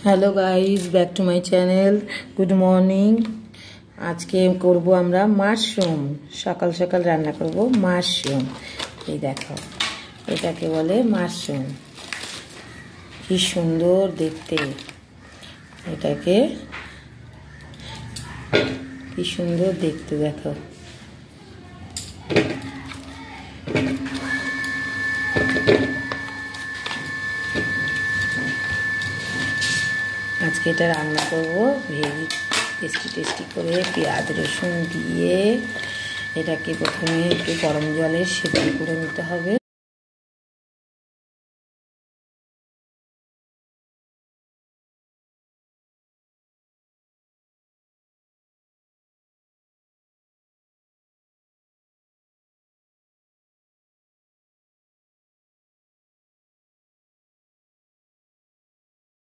Hello guys, back to my channel. Good morning. आज के करब आमरा माशरूम। सकाल सकाल रान्ना करब माशरूम। ये देखो, एटाके बोले माशरूम। कि सुंदर देखते, एटाके कि सुंदर देखते देखो। आज के এটা রান্না করব ভেরি টেস্টি করে পেঁয়াজ রসুন দিয়ে। এটাকে প্রথমে একটু গরম জলে সেদ্ধ করে নিতে হবে।